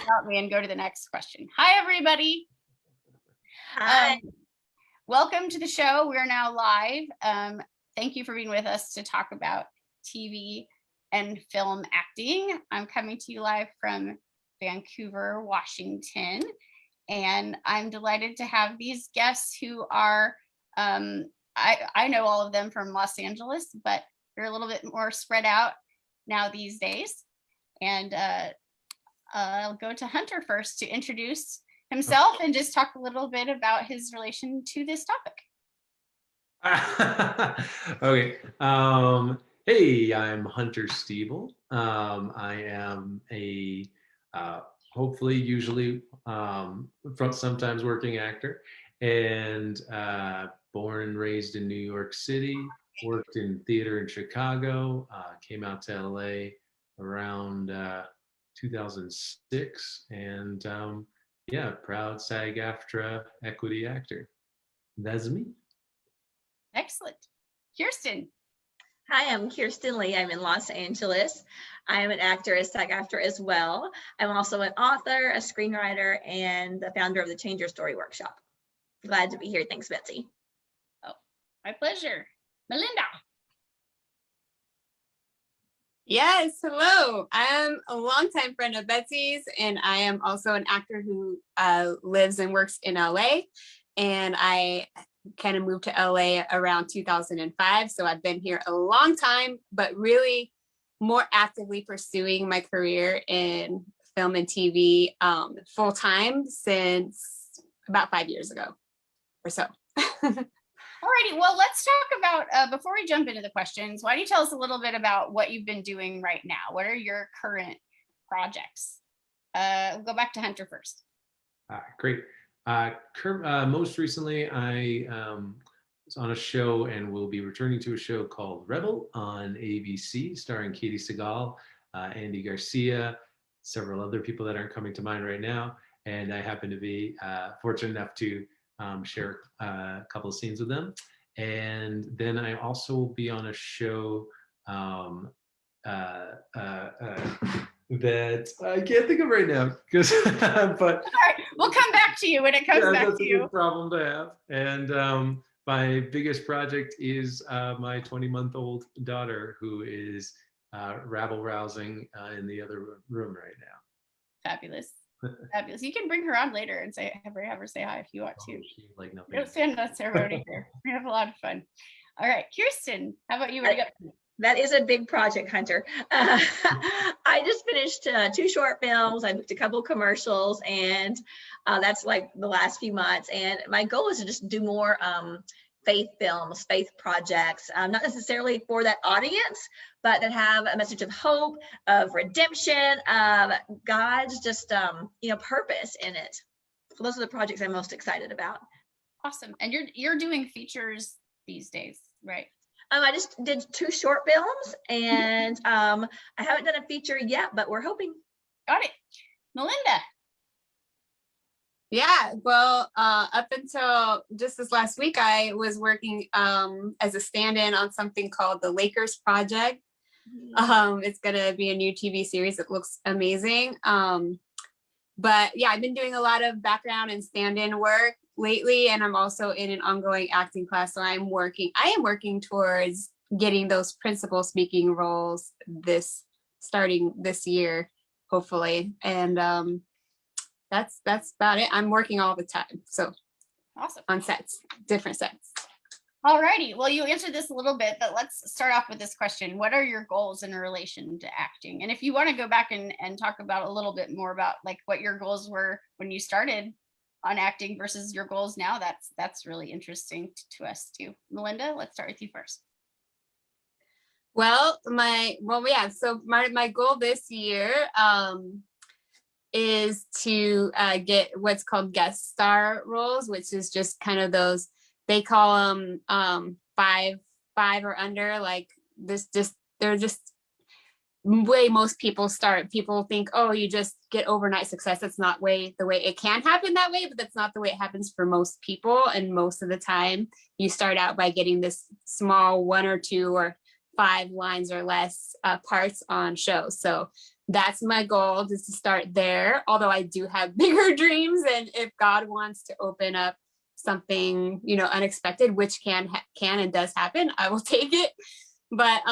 about me and go to the next question. Hi, everybody. Hi. Welcome to the show. We're now live. Thank you for being with us to talk about TV and film acting. I'm coming to you live from Vancouver, Washington, and I'm delighted to have these guests who are, I know all of them from Los Angeles, but they're a little bit more spread out now these days. And I'll go to Hunter first to introduce himself and just talk a little bit about his relation to this topic. Okay. Hey, I'm Hunter Stiebel. I am a hopefully, usually, sometimes working actor, and born and raised in New York City. Worked in theater in Chicago. Came out to LA around 2006, and yeah, proud SAG-AFTRA equity actor. That's me. Excellent. Kirstin. Hi, I'm Kirstin Leigh. I'm in Los Angeles. I am an actor at SAG-AFTRA as well. I'm also an author, a screenwriter, and the founder of the Change Your Story workshop. Glad to be here. Thanks, Betsy. Oh, my pleasure. Melinda. Yes, hello. I am a longtime friend of Betsy's, and I am also an actor who lives and works in LA. And I kind of moved to LA around 2005. So I've been here a long time, but really more actively pursuing my career in film and TV full time since about 5 years ago or so. Alrighty, well, let's talk about, before we jump into the questions, why don't you tell us a little bit about what you've been doing right now? What are your current projects? We'll go back to Hunter first. Great. Most recently, I was on a show and will be returning to a show called Rebel on ABC, starring Katie Seagal, Andy Garcia, several other people that aren't coming to mind right now. And I happen to be fortunate enough to share a couple of scenes with them. And then I also will be on a show that I can't think of right now, because but all right, we'll come back to you when it comes back that's to a you. good problem to have. And my biggest project is my 20-month-old daughter, who is rabble rousing in the other room right now. Fabulous. Fabulous. You can bring her on later and have her say hi if you want to. Like nothing. Don't stand on ceremony here. We have a lot of fun. All right, Kirstin, how about you? What do you got? That is a big project, Hunter. I just finished 2 short films. I booked a couple of commercials, and that's like the last few months. And my goal is to just do more faith films, faith projects, not necessarily for that audience, but that have a message of hope, of redemption, of God's just purpose in it. So those are the projects I'm most excited about. Awesome. And you're doing features these days, right? I just did 2 short films, and I haven't done a feature yet, but we're hoping. Got it. Melinda. Yeah, well, up until just this last week, I was working as a stand-in on something called the Lakers Project. It's gonna be a new TV series. It looks amazing. But yeah, I've been doing a lot of background and stand-in work lately, and I'm also in an ongoing acting class. So I am working towards getting those principal speaking roles starting this year, hopefully. And that's about it. I'm working all the time. So awesome. On sets, different sets. All righty. Well, you answered this a little bit, but let's start off with this question. What are your goals in relation to acting? And if you want to go back and talk about a little bit more about like what your goals were when you started on acting versus your goals now, that's really interesting to us too. Melinda, let's start with you first. So my goal this year is to get what's called guest star roles, which is just kind of those, they call them five or under, like they're just way most people start. People think, oh, you just get overnight success. That's not the way it can happen that way, but that's not the way it happens for most people. And most of the time you start out by getting this small 1 or 2 or 5 lines or less parts on shows. So that's my goal, is to start there. Although I do have bigger dreams, and if God wants to open up something, unexpected, which can and does happen, I will take it. But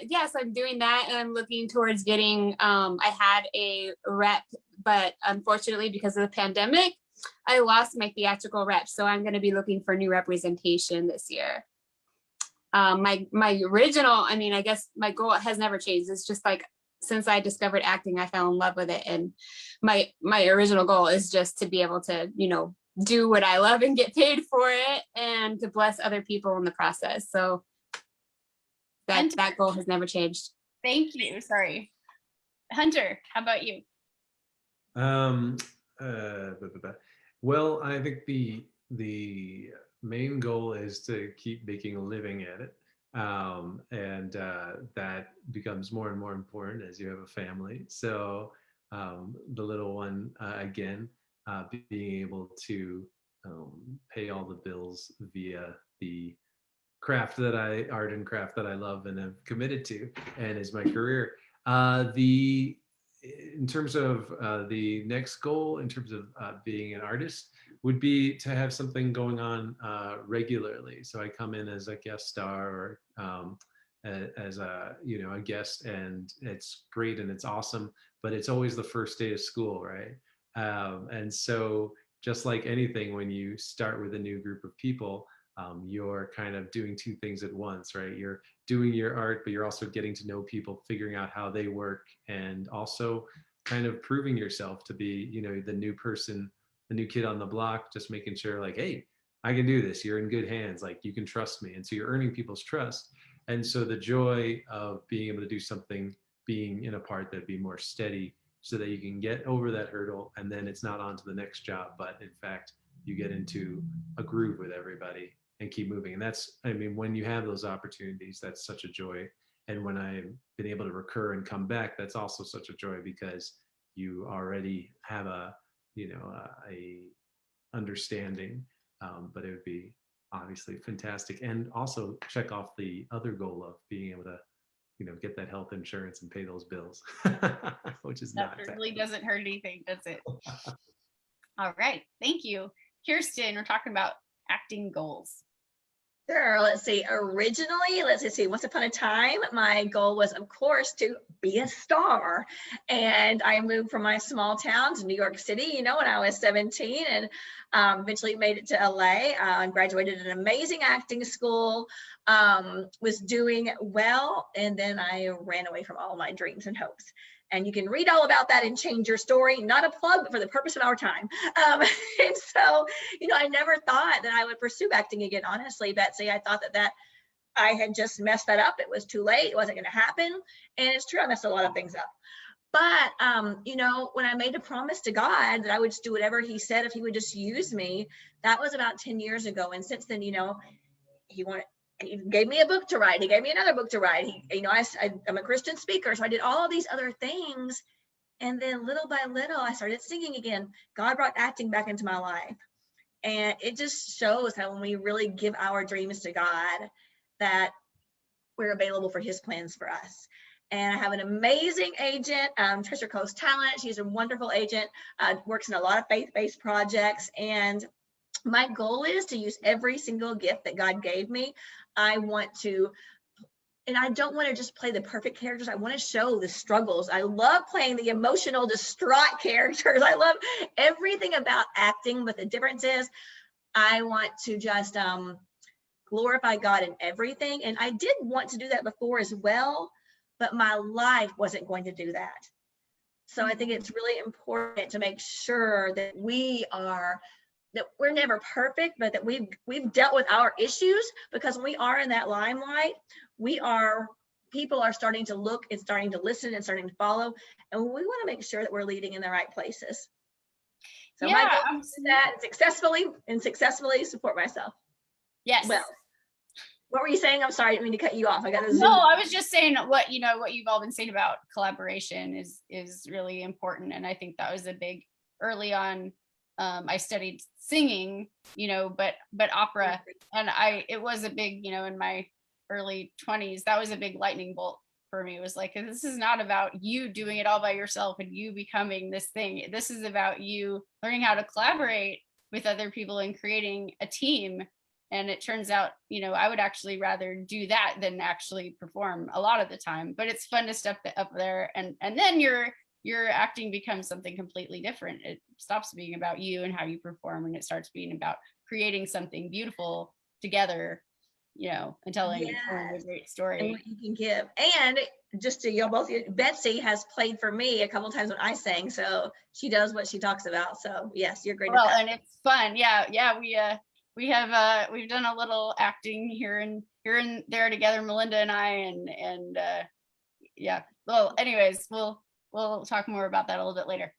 yes, I'm doing that, and I'm looking towards getting. I had a rep, but unfortunately, because of the pandemic, I lost my theatrical rep. So I'm going to be looking for new representation this year. My original, I guess my goal has never changed. It's just like, since I discovered acting, I fell in love with it, and my original goal is just to be able to, do what I love and get paid for it, and to bless other people in the process. So that goal has never changed. Thank you. Sorry. Hunter, how about you? Well, I think the main goal is to keep making a living at it. And that becomes more and more important as you have a family. So the little one, again, being able to pay all the bills via the art and craft that I love and have committed to, and is my career. In terms of the next goal, in terms of being an artist, would be to have something going on regularly. So I come in as a guest star, or as a guest, and it's great and it's awesome, but it's always the first day of school, right? And so just like anything, when you start with a new group of people, you're kind of doing two things at once, right? You're doing your art, but you're also getting to know people, figuring out how they work, and also kind of proving yourself to be, the new person, the new kid on the block, just making sure like, hey, I can do this. You're in good hands. Like, you can trust me. And so you're earning people's trust. And so the joy of being able to do something, being in a part that'd be more steady, so that you can get over that hurdle, and then it's not on to the next job, but in fact, you get into a groove with everybody and keep moving. And that's, when you have those opportunities, that's such a joy. And when I've been able to recur and come back, that's also such a joy, because you already have a understanding. But it would be obviously fantastic, and also check off the other goal of being able to get that health insurance and pay those bills, which is That really doesn't hurt anything, does it? All right, thank you. Kirstin, we're talking about acting goals. Sure. Let's see. Originally, let's see. Once upon a time, my goal was, of course, to be a star. And I moved from my small town to New York City, when I was 17, and eventually made it to LA. Graduated an amazing acting school, was doing well, and then I ran away from all my dreams and hopes. And you can read all about that in Change Your Story, not a plug, but for the purpose of our time. And so, I never thought that I would pursue acting again, honestly, Betsy. I thought that I had just messed that up. It was too late. It wasn't going to happen. And it's true, I messed a lot of things up. But, when I made a promise to God that I would just do whatever he said, if he would just use me, that was about 10 years ago. And since then, he gave me a book to write. He gave me another book to write. I'm a Christian speaker, so I did all of these other things. And then little by little, I started singing again. God brought acting back into my life. And it just shows how when we really give our dreams to God, that we're available for his plans for us. And I have an amazing agent, Trisha Coast Talent. She's a wonderful agent, works in a lot of faith-based projects. And my goal is to use every single gift that God gave me. I don't want to just play the perfect characters. I want to show the struggles. I love playing the emotional, distraught characters. I love everything about acting, but the difference is I want to just glorify God in everything. And I did want to do that before as well, but my life wasn't going to do that. So I think it's really important to make sure that that we're never perfect, but that we've dealt with our issues, because when we are in that limelight, people are starting to look and starting to listen and starting to follow, and we want to make sure that we're leading in the right places. So my goal is that successfully support myself. Yes. Well, what were you saying? I'm sorry, I didn't mean to cut you off. I got to zoom. No, I was just saying what you've all been saying about collaboration is really important, and I think that was a big early on. I studied singing, but opera, and it was a big, in my early 20s, that was a big lightning bolt for me. It was like, this is not about you doing it all by yourself and you becoming this thing. This is about you learning how to collaborate with other people and creating a team. And it turns out, I would actually rather do that than actually perform a lot of the time. But it's fun to step up there, and then your acting becomes something completely different. It stops being about you and how you perform, and it starts being about creating something beautiful together, and telling a great And story. what you can give. And just to both, Betsy has played for me a couple of times when I sang, so she does what she talks about. So yes, you're great at that. And it's fun. Yeah. We've done a little acting here and there together, Melinda and I, and yeah. Well, anyways, we'll talk more about that a little bit later.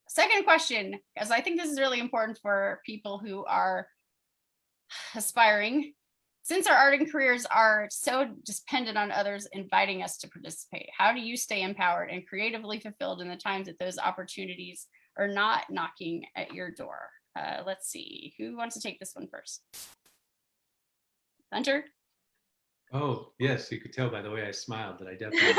Second question, because I think this is really important for people who are aspiring. Since our art and careers are so dependent on others inviting us to participate, how do you stay empowered and creatively fulfilled in the times that those opportunities are not knocking at your door? Let's see, who wants to take this one first? Hunter? Oh, yes, you could tell by the way I smiled that I definitely.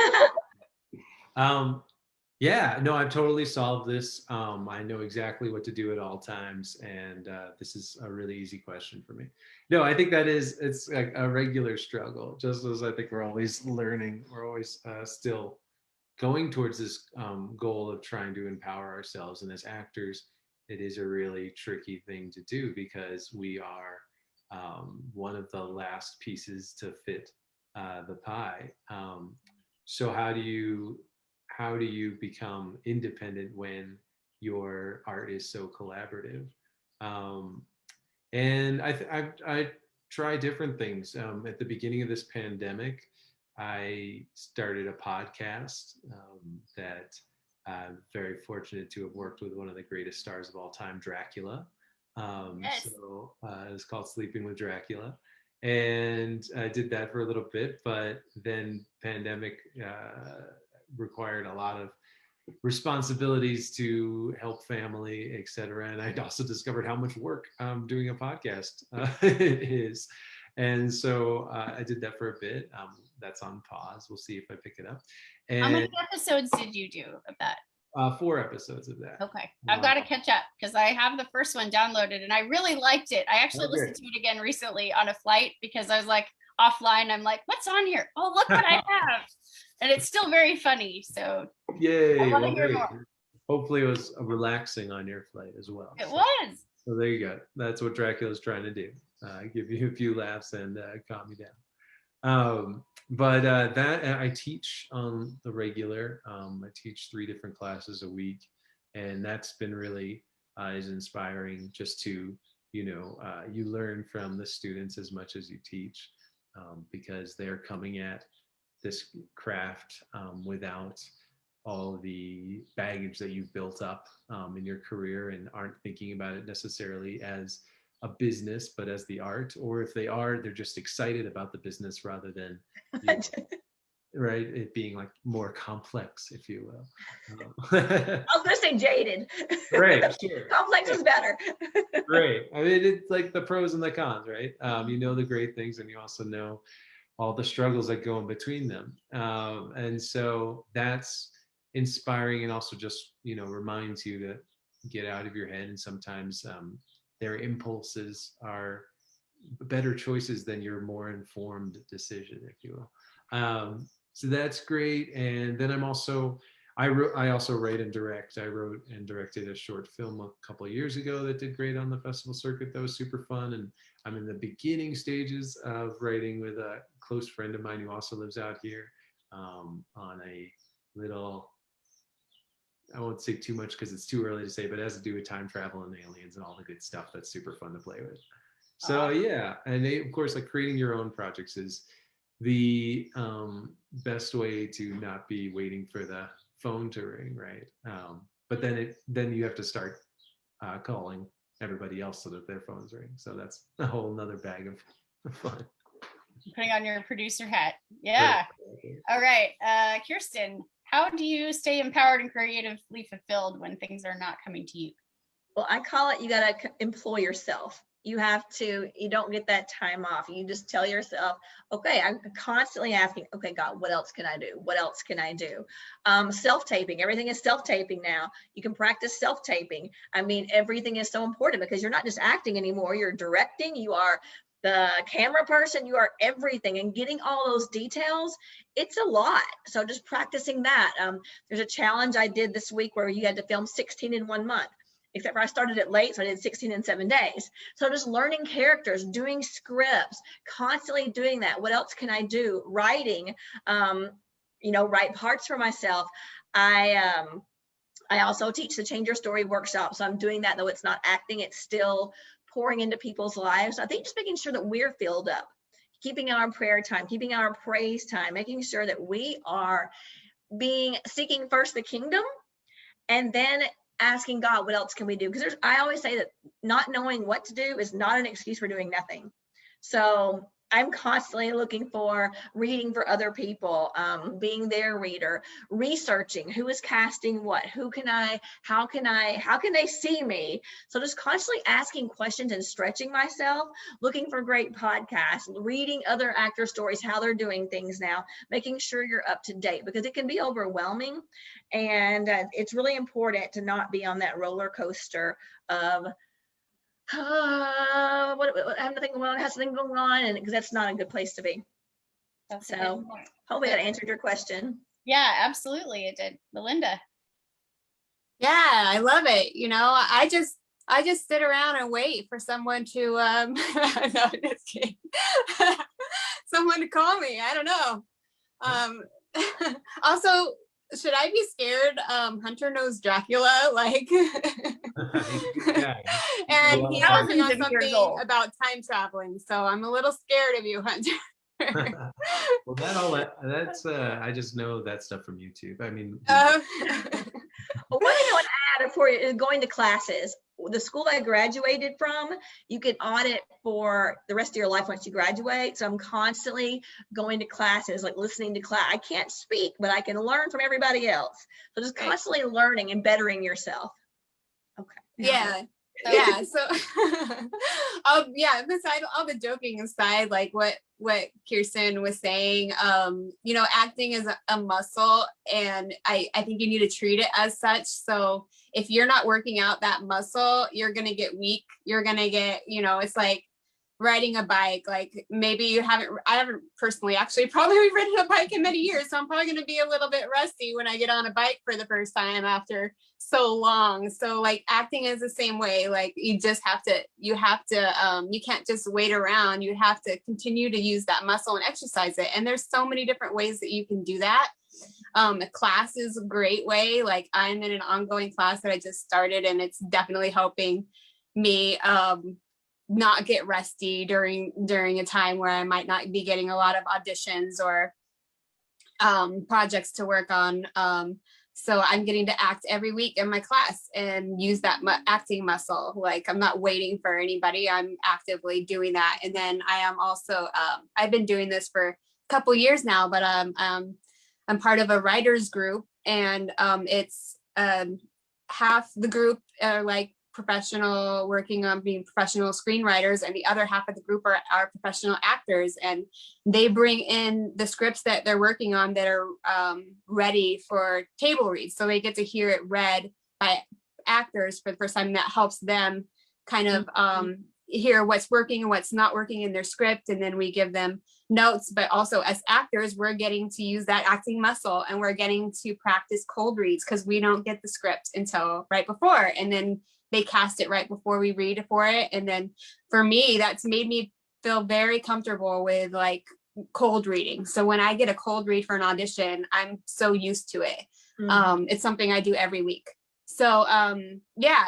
Yeah, no, I've totally solved this. I know exactly what to do at all times, and this is a really easy question for me. No, I think it's like a regular struggle, just as I think we're always learning. We're always still going towards this goal of trying to empower ourselves. And as actors, it is a really tricky thing to do because we are one of the last pieces to fit the pie. So how do you become independent when your art is so collaborative? And I try different things. At the beginning of this pandemic, I started a podcast that I'm very fortunate to have worked with one of the greatest stars of all time, Dracula. Yes. So it was called Sleeping with Dracula. And I did that for a little bit, but then pandemic required a lot of responsibilities to help family, etc. And I'd also discovered how much work doing a podcast it is. And so I did that for a bit. That's on pause. We'll see if I pick it up. And How many episodes did you do of that? 4 episodes of that. Okay, I've got to catch up because I have the first one downloaded and I really liked it. I actually listened to it again recently on a flight because I was like offline. I'm like, what's on here? Oh, look what I have. And it's still very funny. So yay, I want to well, hear great. more. Hopefully it was relaxing on your flight as well. It was. So there you go. That's what Dracula's trying to do. Give you a few laughs and calm you down. But that I teach on the regular. I teach 3 different classes a week, and that's been really is inspiring. Just to you learn from the students as much as you teach, because they're coming at this craft without all the baggage that you've built up in your career, and aren't thinking about it necessarily as a business, but as the art. Or if they are, they're just excited about the business rather than right, it being like more complex, if you will. I was gonna say jaded. Right, sure. Complex is better. Great. I mean, it's like the pros and the cons, right? You know the great things, and you also know all the struggles that go in between them. And so that's inspiring, and also just reminds you to get out of your head. And sometimes their impulses are better choices than your more informed decision, if you will. So that's great. And then I also write and direct. I wrote and directed a short film a couple of years ago that did great on the festival circuit. That was super fun. And I'm in the beginning stages of writing with a close friend of mine who also lives out here on a little, I won't say too much because it's too early to say, but it has to do with time travel and aliens and all the good stuff that's super fun to play with. So yeah, and of course, like creating your own projects is the best way to not be waiting for the phone to ring, right? But then you have to start calling everybody else so that their phones ring. So that's a whole nother bag of fun. Putting on your producer hat. Yeah. Right. All right. Kirstin, how do you stay empowered and creatively fulfilled when things are not coming to you? Well, I call it, you got to employ yourself. you don't get that time off. You just tell yourself, okay, I'm constantly asking, okay, God, what else can I do? What else can I do? Self-taping, everything is self-taping now. You can practice self-taping. I mean, everything is so important because you're not just acting anymore. You're directing, you are the camera person, you are everything, and getting all those details, it's a lot. So just practicing that. There's a challenge I did this week where you had to film 16 in 1 month. Except for I started it late, so I did 16 in 7 days. So just learning characters, doing scripts, constantly doing that. What else can I do? Writing, write parts for myself. I also teach the Change Your Story workshop. So I'm doing that, though it's not acting, it's still pouring into people's lives. So I think just making sure that we're filled up, keeping our prayer time, keeping our praise time, making sure that we are seeking first the kingdom, and then asking God, what else can we do? Because I always say that not knowing what to do is not an excuse for doing nothing. So I'm constantly looking for reading for other people, being their reader, researching who is casting what, how can they see me? So just constantly asking questions and stretching myself, looking for great podcasts, reading other actor stories, how they're doing things now, making sure you're up to date, because it can be overwhelming. And it's really important to not be on that roller coaster of what I'm thinking, well, it has something going on, and because that's not a good place to be. That's So hopefully that answered your question. Yeah, absolutely, it did. Melinda. Yeah, I love it. I just sit around and wait for someone to no, just kidding. Someone to call me. I don't know. Also, should I be scared? Hunter knows Dracula, like Yeah. and he's Thousands working on of years something old. about time traveling. So I'm a little scared of you, Hunter. Well, that's I just know that stuff from YouTube. I mean, Well, one thing I want to add for you is going to classes. The school I graduated from, you can audit for the rest of your life once you graduate. So I'm constantly going to classes, like listening to class. I can't speak, but I can learn from everybody else. So just constantly learning and bettering yourself. Okay. Yeah. So beside all the joking aside, like what Kirstin was saying, acting is a muscle, and I think you need to treat it as such. So if you're not working out that muscle, you're gonna get weak. You're gonna get, it's like riding a bike. Like maybe I haven't personally actually probably ridden a bike in many years, so I'm probably going to be a little bit rusty when I get on a bike for the first time after so long. So like acting is the same way. Like you can't just wait around. You have to continue to use that muscle and exercise it. And there's so many different ways that you can do that. A class is a great way. Like I'm in an ongoing class that I just started, and it's definitely helping me not get rusty during a time where I might not be getting a lot of auditions or projects to work on. So I'm getting to act every week in my class and use that acting muscle. Like I'm not waiting for anybody. I'm actively doing that. And then I am also, I've been doing this for a couple years now, but I'm part of a writers group, and it's half the group are like professional, working on being professional screenwriters, and the other half of the group are professional actors, and they bring in the scripts that they're working on that are ready for table reads, so they get to hear it read by actors for the first time. That helps them kind of hear what's working and what's not working in their script, and then we give them notes. But also as actors, we're getting to use that acting muscle, and we're getting to practice cold reads, because we don't get the script until right before, and then they cast it right before we read for it. And then for me, that's made me feel very comfortable with like cold reading. So when I get a cold read for an audition, I'm so used to it. It's something I do every week. So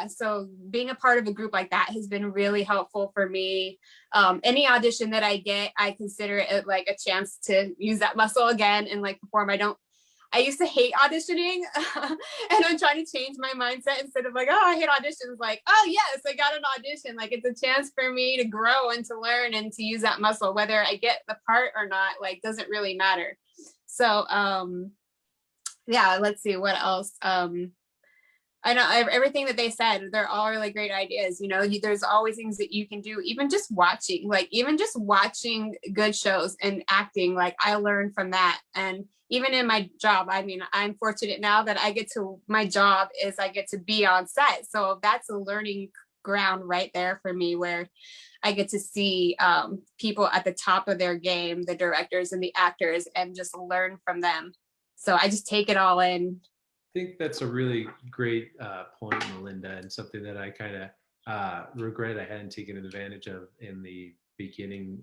so being a part of a group like that has been really helpful for me. Any audition that I get, I consider it like a chance to use that muscle again and like perform. I used to hate auditioning, and I'm trying to change my mindset. Instead of like, oh, I hate auditions, like, oh yes, I got an audition. Like it's a chance for me to grow and to learn and to use that muscle. Whether I get the part or not, like, doesn't really matter. So let's see what else. I know everything that they said, they're all really great ideas. There's always things that you can do, even just watching good shows and acting. Like, I learned from that. And even in my job, I mean, I'm fortunate now that my job is I get to be on set. So that's a learning ground right there for me, where I get to see people at the top of their game, the directors and the actors, and just learn from them. So I just take it all in. I think that's a really great point, Melinda, and something that I kind of regret I hadn't taken advantage of in the beginning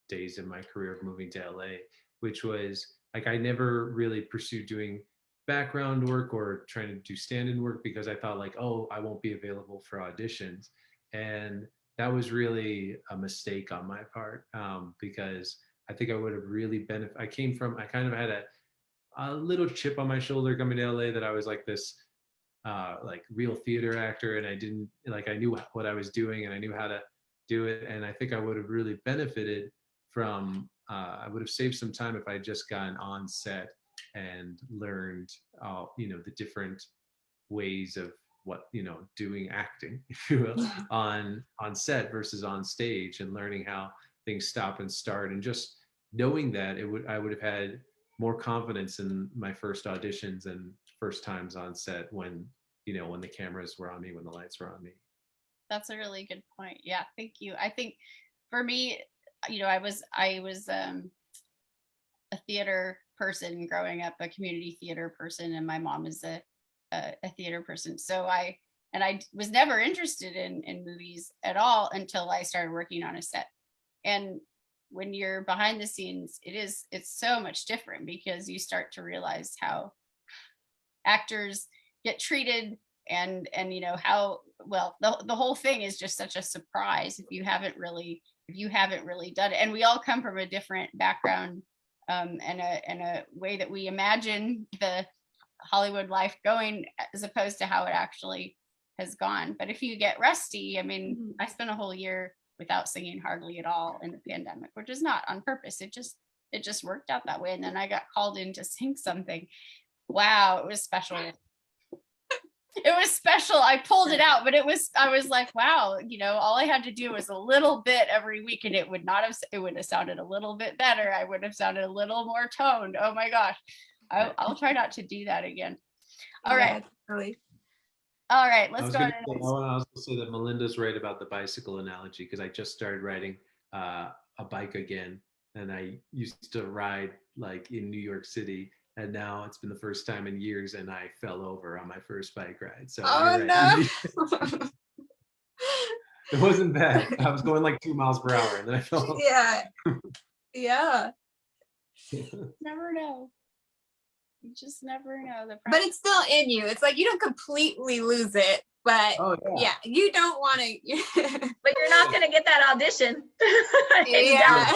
days of my career of moving to LA, which was like I never really pursued doing background work or trying to do stand-in work because I thought like, oh, I won't be available for auditions. And that was really a mistake on my part because I think I would have really benefited. I kind of had a little chip on my shoulder coming to LA that I was like this like real theater actor, and I didn't like, I knew what I was doing and I knew how to do it. And I think I would have really benefited from, I would have saved some time if I had just gotten on set and learned, the different ways of doing acting, if you will, on set versus on stage, and learning how things stop and start, and just knowing that I would have had more confidence in my first auditions and first times on set when the cameras were on me, when the lights were on me. That's a really good point. Yeah, thank you. I think for me, I was a theater person growing up, a community theater person, and my mom is a theater person. So I was never interested in movies at all until I started working on a set. And when you're behind the scenes, it's so much different, because you start to realize how actors get treated, and how well the whole thing is just such a surprise if you haven't really done it. And we all come from a different background and a way that we imagine the Hollywood life going, as opposed to how it actually has gone. But if you get rusty, I mean, I spent a whole year without singing hardly at all in the pandemic, which is not on purpose. It just worked out that way. And then I got called in to sing something. Wow, it was special. It was special. I pulled it out, but I was like, wow, all I had to do was a little bit every week, and it would have sounded a little bit better. I would have sounded a little more toned. Oh my gosh. I'll try not to do that again. All right. Really. All right, let's go. I want to also say that Melinda's right about the bicycle analogy, because I just started riding a bike again, and I used to ride like in New York City, and now it's been the first time in years, and I fell over on my first bike ride. So oh no. It wasn't bad. I was going like 2 miles per hour, and then I fell over. Yeah. Never know. You just never know. But it's still in you. It's like you don't completely lose it, but yeah, you don't want to. But you're not going to get that audition. Yeah,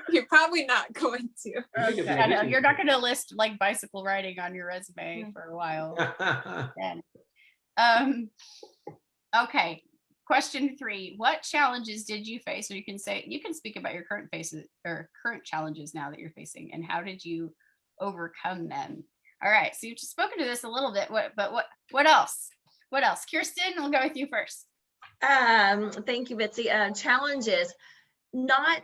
you're probably not going to. Okay. I know. You're not going to list like bicycle riding on your resume for a while. Okay. Question 3: what challenges did you face? Or you can speak about your current challenges now that you're facing, and how did you overcome them? All right, so you've just spoken to this a little bit. What else? Kirstin, we'll go with you first. Thank you, Betsy. Challenges: not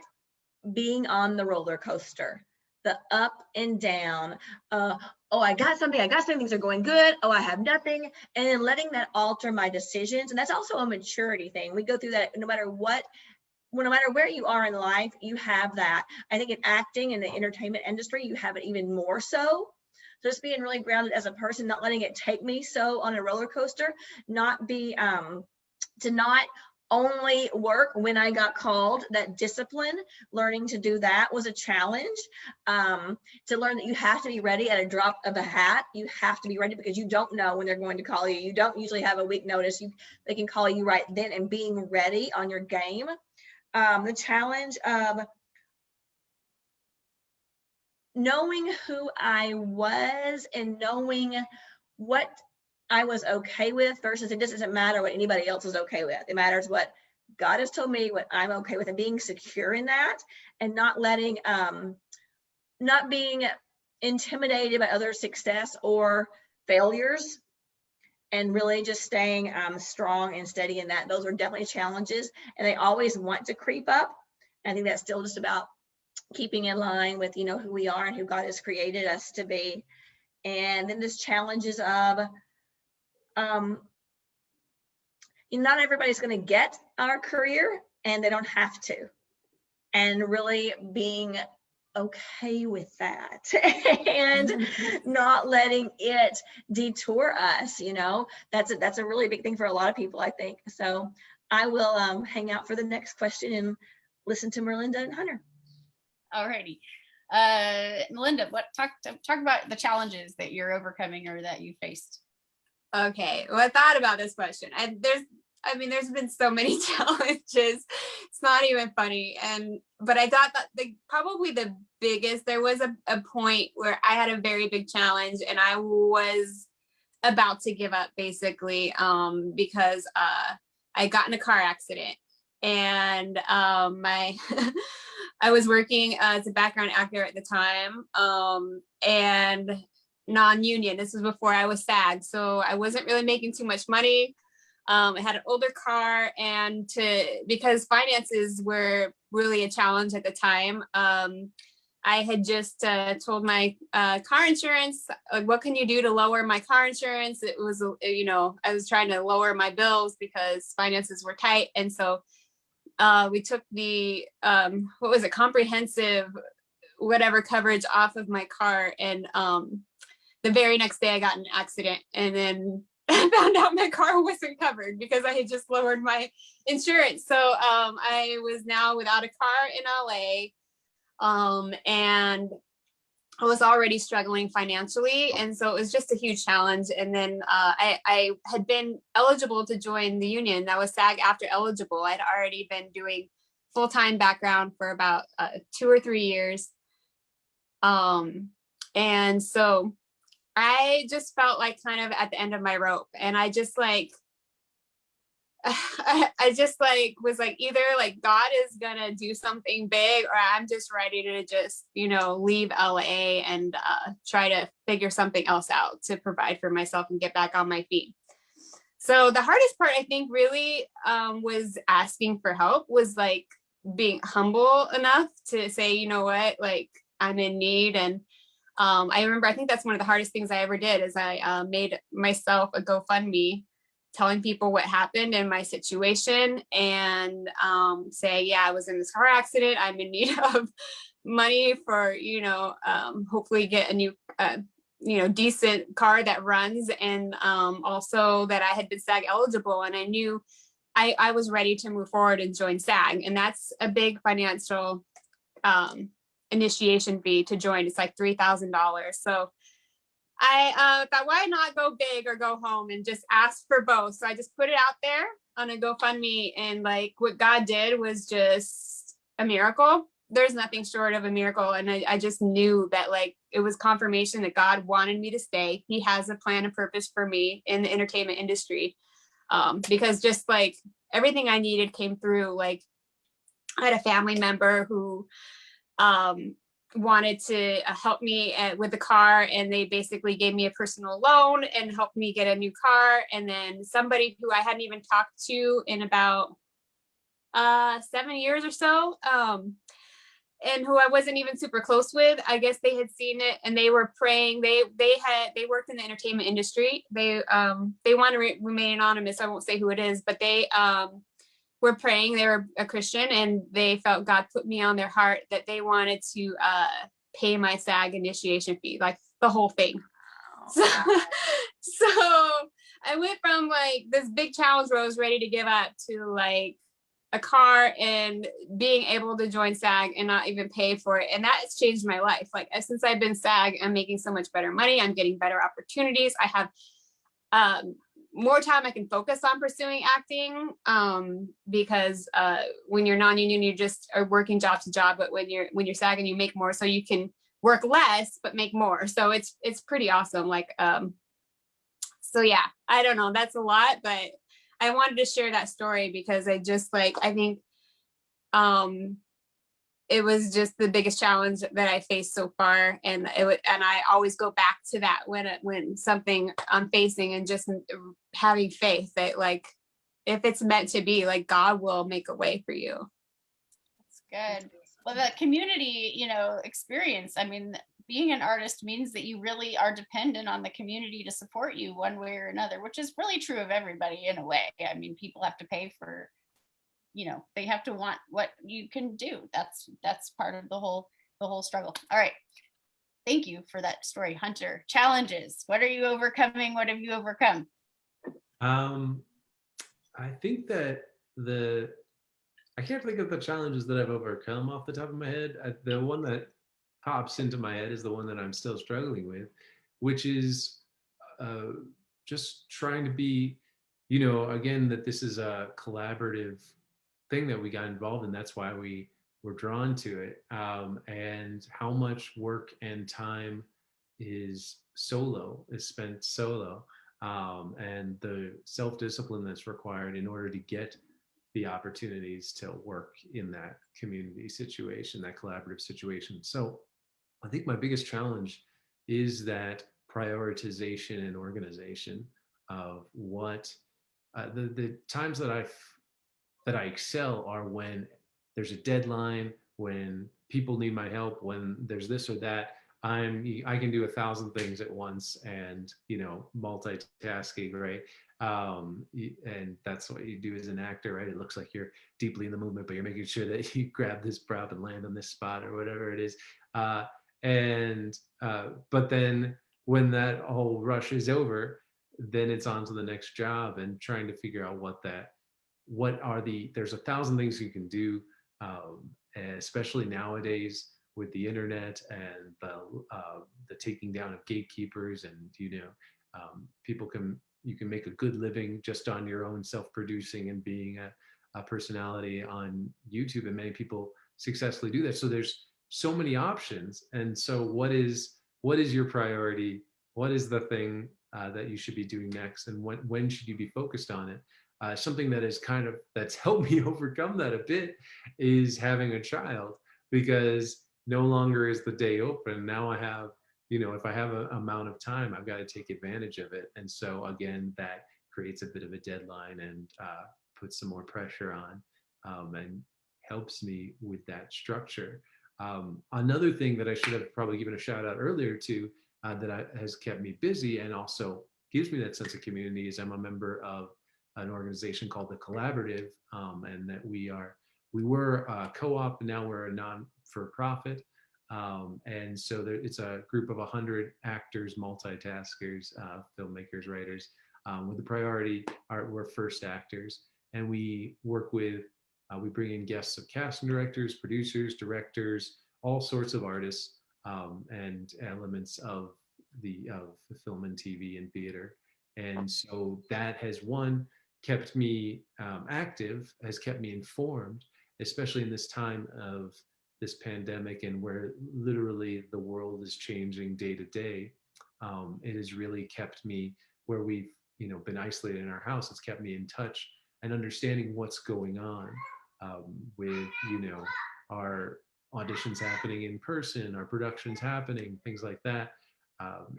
being on the roller coaster, the up and down. Oh, I got something, things are going good. Oh, I have nothing. And then letting that alter my decisions. And that's also a maturity thing. We go through that no matter where you are in life, you have that. I think in acting and the entertainment industry, you have it even more so. Just being really grounded as a person, not letting it take me so on a roller coaster, to not only work when I got called. That discipline, learning to do that was a challenge. To learn that you have to be ready at a drop of a hat. You have to be ready, because you don't know when they're going to call you. You don't usually have a week notice. They can call you right then, and being ready on your game. The challenge of knowing who I was and knowing what I was okay with versus it doesn't matter what anybody else is okay with. It matters what God has told me, what I'm okay with, and being secure in that, and not being intimidated by other success or failures, and really just staying strong and steady in that. Those are definitely challenges, and they always want to creep up. I think that's still just about keeping in line with, who we are and who God has created us to be. And then there's challenges of, not everybody's going to get our career, and they don't have to. And really being okay with that and not letting it detour us, that's a really big thing for a lot of people, I think. So I will hang out for the next question and listen to Melinda and Hunter. Alrighty. Melinda, talk about the challenges that you're overcoming or that you faced. Okay, well, I thought about this question. There's been so many challenges. It's not even funny. But I thought that probably the biggest, there was a point where I had a very big challenge and I was about to give up, basically, because I got in a car accident, and I was working as a background actor at the time, and non-union. This was before I was SAG, so I wasn't really making too much money. I had an older car, and because finances were really a challenge at the time, I had just told my car insurance, like, what can you do to lower my car insurance? It was, I was trying to lower my bills because finances were tight. And so we took the, comprehensive, whatever coverage off of my car. And the very next day I got in an accident, and then I found out my car wasn't covered because I had just lowered my insurance. So I was now without a car in LA. And I was already struggling financially. And so it was just a huge challenge. And then I had been eligible to join the union. I was SAG after eligible. I'd already been doing full-time background for about 2 or 3 years. And so I just felt like kind of at the end of my rope. And I just was like, either like God is gonna do something big, or I'm just ready to just, leave LA and try to figure something else out to provide for myself and get back on my feet. So the hardest part, I think, really was asking for help, was like being humble enough to say, you know what, like, I'm in need. And I remember, I think that's one of the hardest things I ever did, is I made myself a GoFundMe, telling people what happened in my situation, and say, yeah, I was in this car accident. I'm in need of money for, hopefully get a new, decent car that runs. And also that I had been SAG eligible, and I knew I was ready to move forward and join SAG. And that's a big financial initiation fee to join. It's like $3,000. So I thought, why not go big or go home, and just ask for both. So I just put it out there on a GoFundMe, and like what God did was just a miracle. There's nothing short of a miracle. And I just knew that, like, it was confirmation that God wanted me to stay. He has a plan and purpose for me in the entertainment industry. Because just like everything I needed came through. Like, I had a family member who wanted to help me with the car, and they basically gave me a personal loan and helped me get a new car. And then somebody who I hadn't even talked to in about 7 years or so, and who I wasn't even super close with, I guess they had seen it and they were praying. They worked in the entertainment industry. They want to remain anonymous. I won't say who it is, but they were praying. They were a Christian, and they felt God put me on their heart that they wanted to pay my SAG initiation fee, like the whole thing. So I went from like this big challenge where I was ready to give up to like a car and being able to join SAG and not even pay for it. And that has changed my life. Like, since I've been SAG, I'm making so much better money. I'm getting better opportunities. I have more time I can focus on pursuing acting, because when you're non-union, you just are working job to job. But when you're SAG, you make more, so you can work less but make more. So it's pretty awesome. Like, so yeah, I don't know, that's a lot, but I wanted to share that story because I just like, I think it was just the biggest challenge that I faced so far. And and I always go back to that when something I'm facing, and just having faith that, like, if it's meant to be, like, God will make a way for you. That's good. Well, the community, experience, I mean, being an artist means that you really are dependent on the community to support you one way or another, which is really true of everybody in a way. I mean, people have to pay for, they have to want what you can do. That's part of the whole struggle. All right. Thank you for that story, Hunter. Challenges. What are you overcoming? What have you overcome? I think that I can't think of the challenges that I've overcome off the top of my head. The one that pops into my head is the one that I'm still struggling with, which is just trying to be, again, that this is a collaborative thing that we got involved in. That's why we were drawn to it. And how much work and time is spent solo, and the self-discipline that's required in order to get the opportunities to work in that community situation, that collaborative situation. So I think my biggest challenge is that prioritization and organization of what the times that I excel are when there's a deadline, when people need my help, when there's this or that. I can do 1,000 things at once, and multitasking, right? And that's what you do as an actor, right? It looks like you're deeply in the movement, but you're making sure that you grab this prop and land on this spot or whatever it is. But then when that whole rush is over, then it's on to the next job and trying to figure out there's 1,000 things you can do, especially nowadays with the internet and the taking down of gatekeepers, and you can make a good living just on your own self-producing and being a personality on YouTube, and many people successfully do that. So there's so many options, and so what is your priority? What is the thing that you should be doing next, and when should you be focused on it? Something that is that's helped me overcome that a bit is having a child, because no longer is the day open. Now I have, if I have an amount of time, I've got to take advantage of it. And so again, that creates a bit of a deadline and puts some more pressure on, and helps me with that structure. Another thing that I should have probably given a shout out earlier to, has kept me busy and also gives me that sense of community, is I'm a member of an organization called The Collaborative, and that we were a co-op, and now we're a non-for-profit. And so it's a group of 100 actors, multitaskers, filmmakers, writers, with the priority we're first actors. And we work with, we bring in guests of casting directors, producers, directors, all sorts of artists, and elements of the film and TV and theater. And so that has kept me active, has kept me informed, especially in this time of this pandemic, and where literally the world is changing day to day. It has really kept me where we've been isolated in our house. It's kept me in touch and understanding what's going on, with our auditions happening in person, our productions happening, things like that.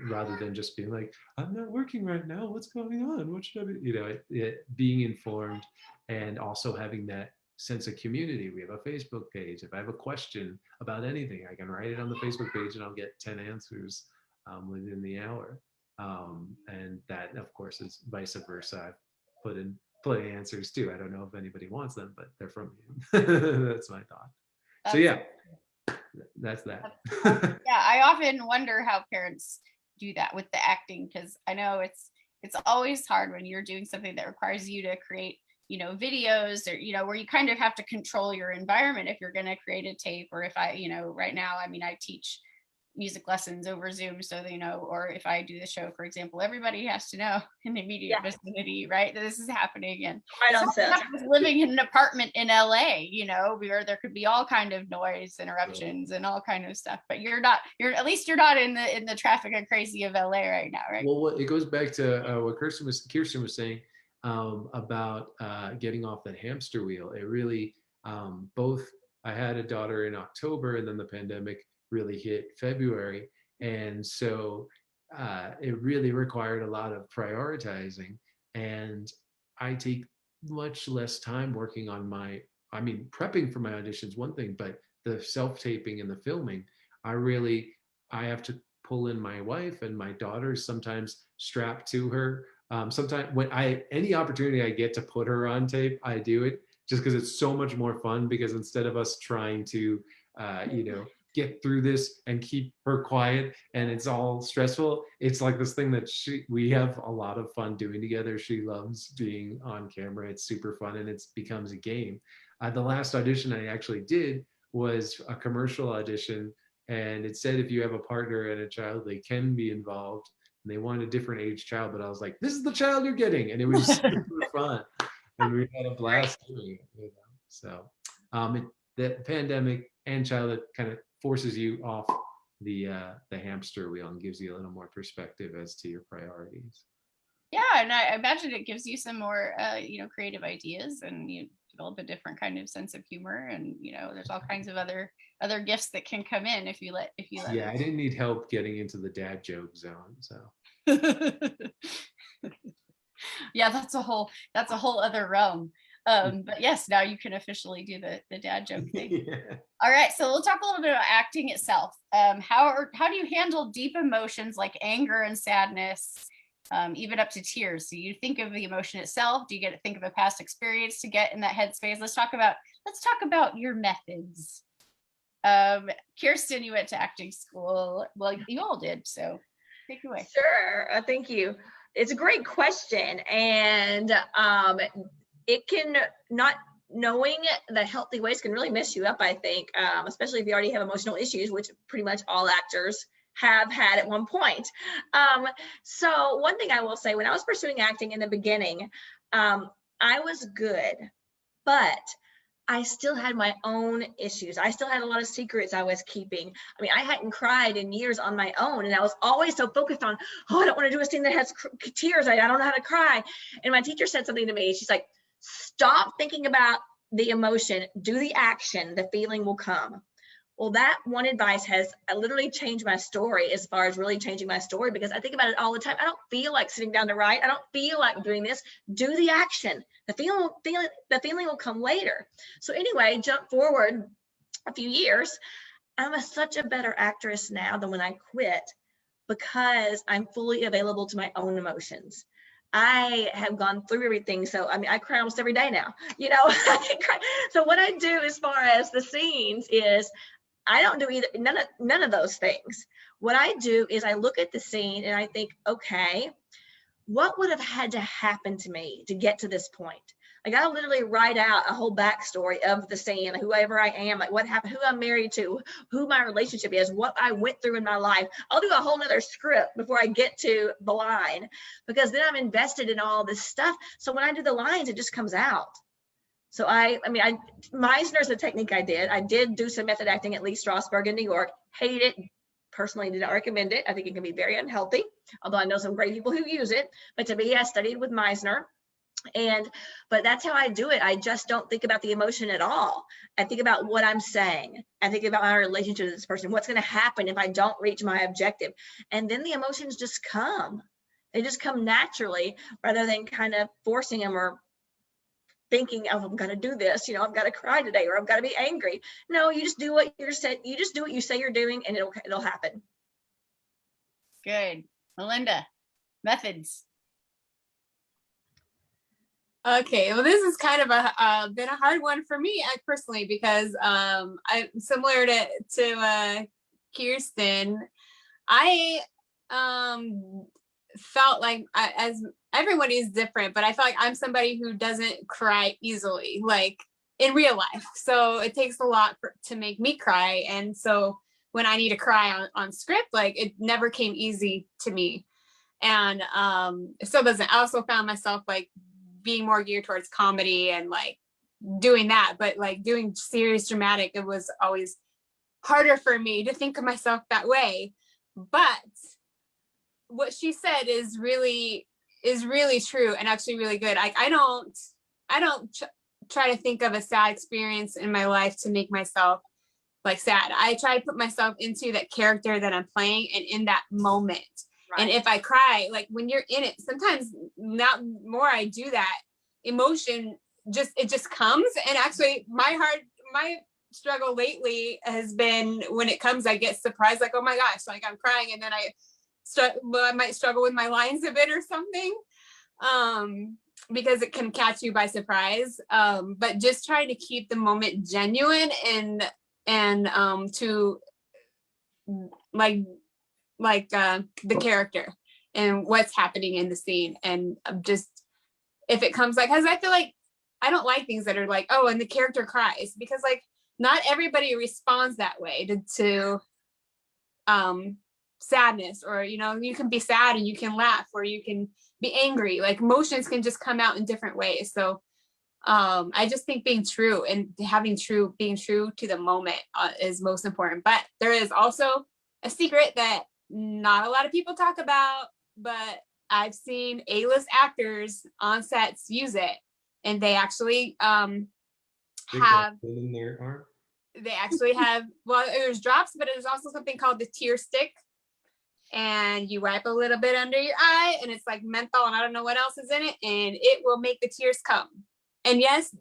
Rather than just being like, I'm not working right now, what's going on? What should I be? Being informed, and also having that sense of community. We have a Facebook page. If I have a question about anything, I can write it on the Facebook page and I'll get 10 answers within the hour. And that, of course, is vice versa. I've put in plenty of answers too. I don't know if anybody wants them, but they're from me. That's my thought. So yeah, that's that. Yeah, I often wonder how parents do that with the acting, because I know it's always hard when you're doing something that requires you to create videos, or where you kind of have to control your environment if you're going to create a tape, or if I right now, I mean, I teach music lessons over Zoom, so or if I do the show, for example, everybody has to know in the immediate vicinity, right, that this is happening. And right on set. I was living in an apartment in LA, where there could be all kind of noise interruptions and all kind of stuff, but at least you're not in the traffic and crazy of LA right now, right? Well, it goes back to what Kirstin was saying about getting off that hamster wheel. It really, both I had a daughter in October, and then the pandemic really hit February. And so it really required a lot of prioritizing. And I take much less time working on prepping for my auditions, one thing, but the self-taping and the filming, I have to pull in my wife, and my daughter's sometimes strapped to her. Sometimes any opportunity I get to put her on tape, I do it, just because it's so much more fun, because instead of us trying to, get through this and keep her quiet and it's all stressful, it's like this thing that we have a lot of fun doing together. She loves being on camera. It's super fun, and it becomes a game. The last audition I actually did was a commercial audition, and it said if you have a partner and a child, they can be involved. And they wanted a different age child, but I was like, this is the child you're getting. And it was super fun. And we had a blast doing it. So the pandemic and childhood kind of forces you off the hamster wheel and gives you a little more perspective as to your priorities. Yeah, and I imagine it gives you some more creative ideas, and you develop a different kind of sense of humor, and there's all kinds of other gifts that can come in if you let Yeah, I didn't need help getting into the dad joke zone, so. Yeah, that's a whole other realm. But yes, now you can officially do the dad joke thing. Yeah. All right, so we'll talk a little bit about acting itself. How do you handle deep emotions like anger and sadness, even up to tears? Do you think of the emotion itself? Do you get to think of a past experience to get in that headspace? Let's talk about your methods. Kirstin, you went to acting school. Well, you all did, so take it away. Sure, thank you. It's a great question, and it can not knowing the healthy ways can really mess you up, I think, especially if you already have emotional issues, which pretty much all actors have had at one point. So one thing I will say, when I was pursuing acting in the beginning, I was good, but I still had my own issues. I still had a lot of secrets I was keeping. I mean, I hadn't cried in years on my own, and I was always so focused on, I don't want to do a scene that has tears. I don't know how to cry. And my teacher said something to me. She's like, stop thinking about the emotion, do the action, the feeling will come. Well, that one advice has literally changed my story, as far as really changing my story, because I think about it all the time. I don't feel like sitting down to write. I don't feel like doing this. Do the action. The feeling will come later. So anyway, jump forward a few years. I'm such a better actress now than when I quit, because I'm fully available to my own emotions. I have gone through everything. So, I mean, I cry almost every day now, I can cry. So what I do as far as the scenes is, I don't do none of those things. What I do is I look at the scene and I think, okay, what would have had to happen to me to get to this point? Like, I literally write out a whole backstory of the scene, whoever I am, like what happened, who I'm married to, who my relationship is, what I went through in my life. I'll do a whole nother script before I get to the line, because then I'm invested in all this stuff. So when I do the lines, it just comes out. So Meisner's a technique I did. I did do some method acting at Lee Strasberg in New York. Hate it. Personally, did not recommend it. I think it can be very unhealthy, although I know some great people who use it. But to me, I studied with Meisner. But that's how I do it. I just don't think about the emotion at all. I think about what I'm saying. I think about my relationship with this person. What's going to happen if I don't reach my objective? And then the emotions just come. They just come naturally, rather than kind of forcing them or thinking, oh, I'm going to do this, I've got to cry today, or I've got to be angry. No, you just do what you do what you say you're doing, and it'll happen. Good. Melinda, methods. Okay, well, this is kind of been a hard one for me personally, because I'm similar to Kirstin. I felt like, as everyone is different, but I feel like I'm somebody who doesn't cry easily, like in real life. So it takes a lot to make me cry, and so when I need to cry on script, like, it never came easy to me. And it still doesn't. I also found myself like being more geared towards comedy and like doing that, but like doing serious dramatic, it was always harder for me to think of myself that way. But what she said is really true, and actually really good. I don't try to think of a sad experience in my life to make myself like sad. I try to put myself into that character that I'm playing and in that moment. Right. And if I cry, like when you're in it, sometimes not more I do that, emotion just comes. And actually my struggle lately has been when it comes, I get surprised, like, oh my gosh, like I'm crying. And then I might struggle with my lines a bit or something. Because it can catch you by surprise. But just try to keep the moment genuine and to like the character and what's happening in the scene. And just, if it comes like, cause I feel like I don't like things that are like, oh, and the character cries, because like not everybody responds that way to sadness, or, you know, you can be sad and you can laugh, or you can be angry. Like emotions can just come out in different ways. So I just think being true and being true to the moment is most important. But there is also a secret that not a lot of people talk about, but I've seen A-list actors on sets use it, and they actually have in their arm. they actually have, well, there's drops, but there's also something called the tear stick, and you wipe a little bit under your eye, and it's like menthol, and I don't know what else is in it, and it will make the tears come. And yes,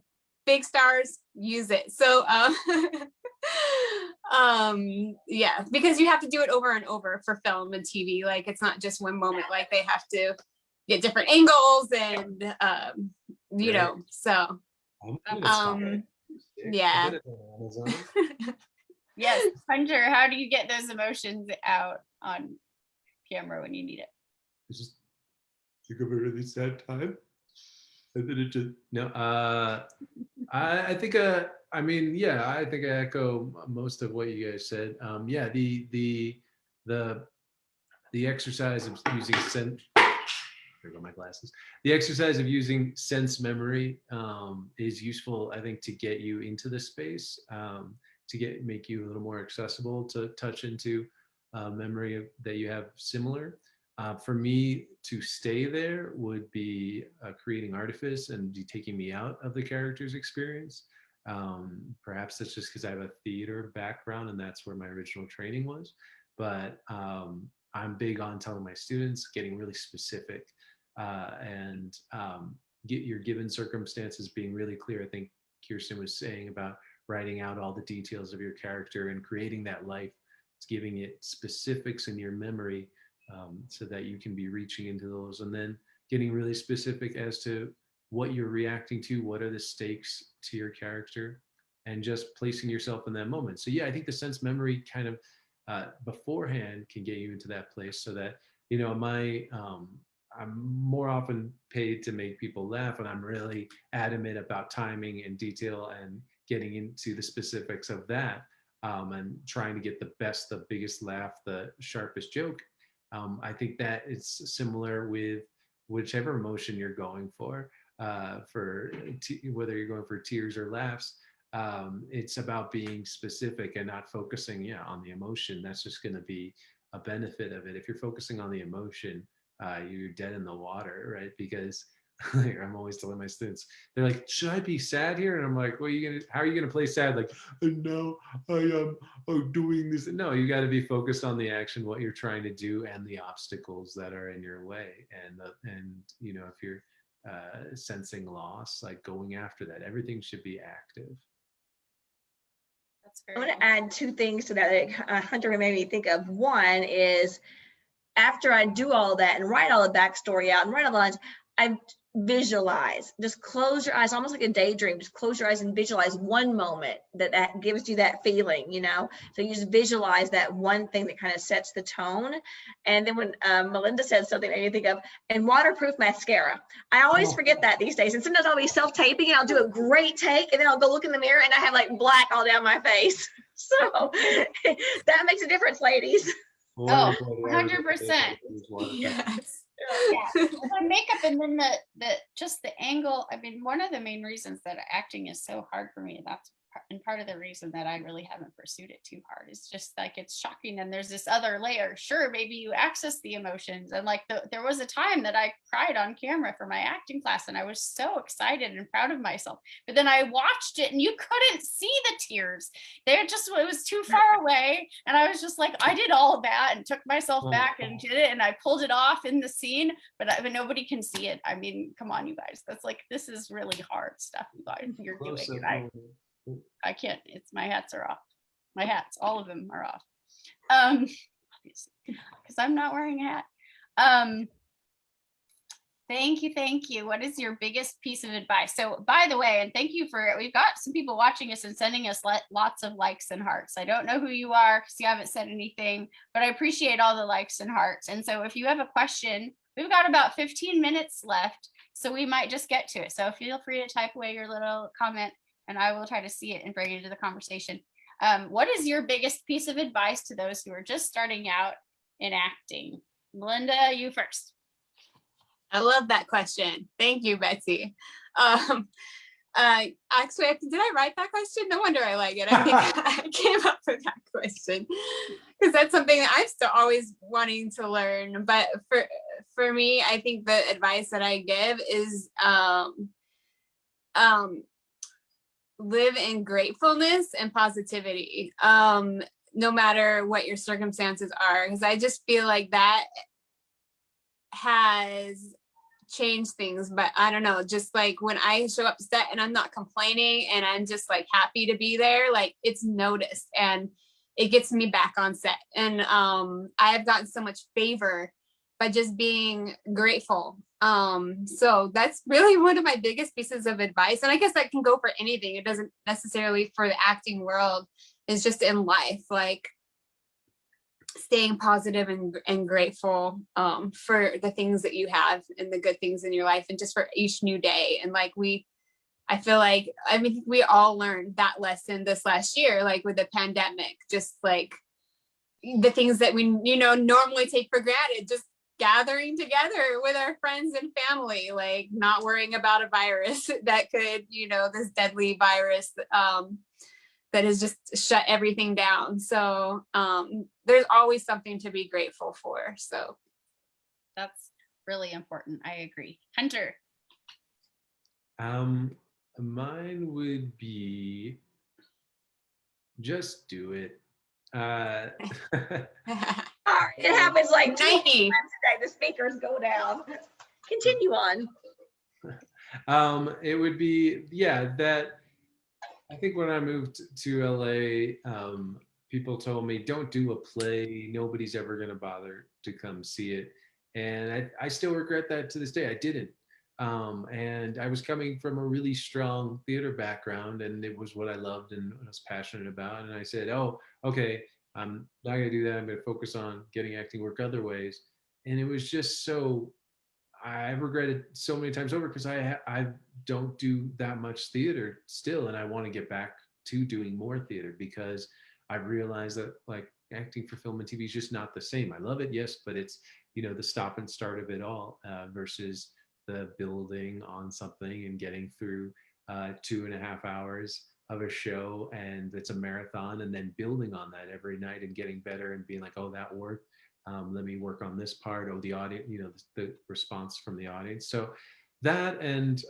big stars use it. So yeah, because you have to do it over and over for film and TV. Like it's not just one moment, like they have to get different angles and you know, so yeah. Yes, Hunter, how do you get those emotions out on camera when you need it? It's just think of a really sad time, and then it just I think I mean, yeah, I think I echo most of what you guys said. Yeah, the exercise of using sense. There go my glasses. The exercise of using sense memory is useful, I think, to get you into the space, to make you a little more accessible to touch into memory that you have similar. For me to stay there would be creating artifice and taking me out of the character's experience. Perhaps that's just because I have a theater background and that's where my original training was. But I'm big on telling my students, getting really specific and get your given circumstances being really clear. I think Kirstin was saying about writing out all the details of your character and creating that life. It's giving it specifics in your memory so that you can be reaching into those, and then getting really specific as to what you're reacting to, what are the stakes to your character, and just placing yourself in that moment. So yeah, I think the sense memory kind of beforehand can get you into that place, so that, you know, I'm more often paid to make people laugh, and I'm really adamant about timing and detail and getting into the specifics of that, and trying to get the best, the biggest laugh, the sharpest joke. I think that it's similar with whichever emotion you're going for whether you're going for tears or laughs. It's about being specific and not focusing on the emotion. That's just going to be a benefit of it. If you're focusing on the emotion, you're dead in the water, right? Because I'm always telling my students, they're like, should I be sad here? And I'm like, well, how are you gonna play sad? Like, and now I am doing this. No, you got to be focused on the action, what you're trying to do, and the obstacles that are in your way. And you know, if you're sensing loss, like going after that, everything should be active. That's I very want to add two things to that Hunter made me think of. One is, after I do all that and write all the backstory out and write all the lines, I visualize. Just close your eyes, almost like a daydream. Just close your eyes and visualize one moment that gives you that feeling, you know? So you just visualize that one thing that kind of sets the tone. And then when Melinda said something that made me think of, and waterproof mascara. I always forget that these days. And sometimes I'll be self-taping and I'll do a great take, and then I'll go look in the mirror and I have like black all down my face. So that makes a difference, ladies. Oh, 100%. Yes. Yeah, the makeup, and then the just the angle. I mean, one of the main reasons that acting is so hard for me, that's and part of the reason that I really haven't pursued it too hard is just like it's shocking. And there's this other layer. Sure, maybe you access the emotions, and like there was a time that I cried on camera for my acting class, and I was so excited and proud of myself. But then I watched it, and you couldn't see the tears. It was too far away, and I was just like, I did all of that and took myself back and did it, and I pulled it off in the scene, but nobody can see it. I mean, come on, you guys. That's like, this is really hard stuff you guys you're doing. And I can't, it's my hats are off. My hats, all of them are off. Obviously, because I'm not wearing a hat. Thank you. What is your biggest piece of advice? So by the way, and thank you for, we've got some people watching us and sending us lots of likes and hearts. I don't know who you are because you haven't said anything, but I appreciate all the likes and hearts. And so if you have a question, we've got about 15 minutes left, so we might just get to it. So feel free to type away your little comment and I will try to see it and bring it into the conversation. What is your biggest piece of advice to those who are just starting out in acting? Melinda, you first. I love that question. Thank you, Betsy. Actually, did I write that question? No wonder I like it. I think I came up with that question because that's something that I'm still always wanting to learn. But for me, I think the advice that I give is live in gratefulness and positivity, no matter what your circumstances are, because I just feel like that has changed things. But I don't know, just like when I show up set and I'm not complaining and I'm just like happy to be there, like it's noticed and it gets me back on set. And I have gotten so much favor by just being grateful. So that's really one of my biggest pieces of advice. And I guess that can go for anything. It doesn't necessarily for the acting world. It's just in life, like staying positive and grateful for the things that you have and the good things in your life and just for each new day. And like I feel like, I mean, we all learned that lesson this last year, like with the pandemic, just like the things that we, normally take for granted, just gathering together with our friends and family, like not worrying about a virus that could, this deadly virus that has just shut everything down. So there's always something to be grateful for. So that's really important. I agree. Hunter. Mine would be just do it. It happens like 2 times 90. today. The speakers go down. Continue on. It would be, that I think when I moved to LA, people told me, don't do a play. Nobody's ever going to bother to come see it. And I still regret that to this day. I didn't. And I was coming from a really strong theater background, and it was what I loved and what I was passionate about. And I said, oh, okay, I'm not going to do that. I'm going to focus on getting acting work other ways. And it was just so, I regret it so many times over because I don't do that much theater still. And I want to get back to doing more theater because I realized that like acting for film and TV is just not the same. I love it, yes, but it's, the stop and start of it all versus the building on something and getting through 2.5 hours of a show, and it's a marathon, and then building on that every night and getting better and being like, oh, that worked. Let me work on this part. Oh, the audience, the response from the audience. So that, and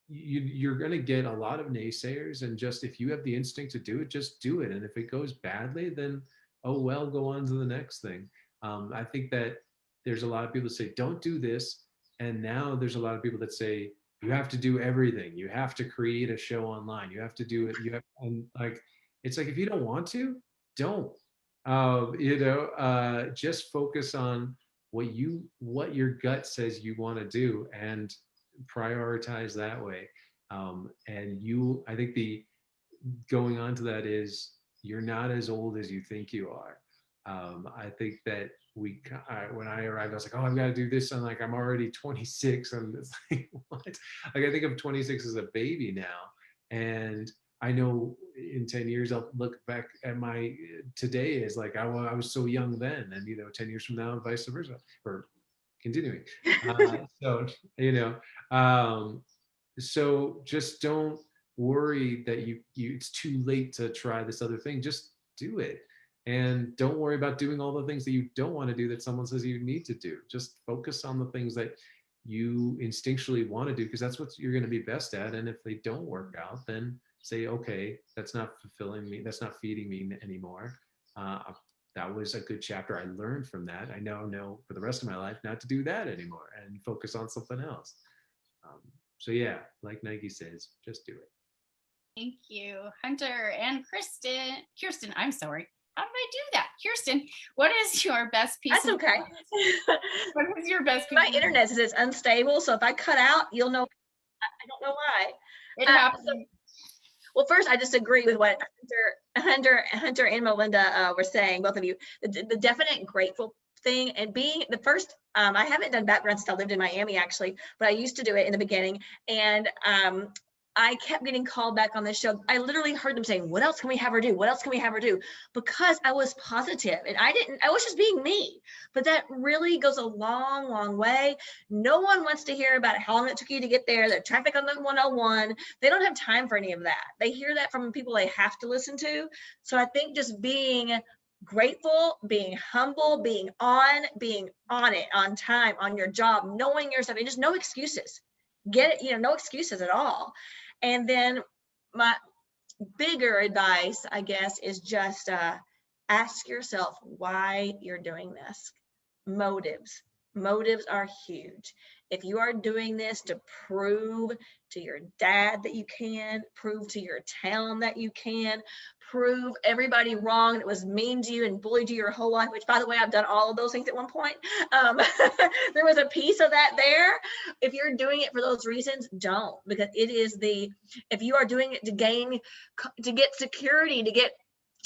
you're going to get a lot of naysayers, and just if you have the instinct to do it, just do it. And if it goes badly, then oh well, go on to the next thing. I think that there's a lot of people that say don't do this, and now there's a lot of people that say you have to do everything. You have to create a show online. You have to do it. And like, it's like, if you don't want to, don't. Just focus on what your gut says you want to do and prioritize that way. I think the going on to that is you're not as old as you think you are. I think that when I arrived, I was like, oh, I've got to do this. And like, I'm already 26. And it's like, what? Like, I think of 26 as a baby now. And I know in 10 years, I'll look back at my today as like, I was so young then. And, 10 years from now, vice versa, or continuing. So just don't worry that you it's too late to try this other thing. Just do it. And don't worry about doing all the things that you don't want to do that someone says you need to do. Just focus on the things that you instinctually want to do, because that's what you're going to be best at. And if they don't work out, then say, okay, that's not fulfilling me. That's not feeding me anymore. That was a good chapter. I learned from that. I now know for the rest of my life not to do that anymore and focus on something else. So yeah, like Nike says, just do it. Thank you, Hunter and Kirstin, I'm sorry. How did I do that? Kirstin, what is your best piece? That's okay. What is your best piece? My internet is unstable, so if I cut out, you'll know. I don't know why. It happens. Well, first, I just agree with what Hunter and Melinda were saying, both of you. The definite grateful thing, and being the first, I haven't done background since I lived in Miami, actually, but I used to do it in the beginning. And I kept getting called back on this show. I literally heard them saying, what else can we have her do? What else can we have her do? Because I was positive, and I was just being me. But that really goes a long, long way. No one wants to hear about how long it took you to get there, the traffic on the 101. They don't have time for any of that. They hear that from people they have to listen to. So I think just being grateful, being humble, being on it, on time, on your job, knowing yourself, and just no excuses. Get it, no excuses at all. And then my bigger advice, I guess, is just ask yourself why you're doing this. Motives are huge. If you are doing this to prove to your dad that you can, prove to your town that you can, prove everybody wrong that was mean to you and bullied you your whole life, which, by the way, I've done all of those things at one point. There was a piece of that there. If you're doing it for those reasons, don't, because it is if you are doing it to get security, to get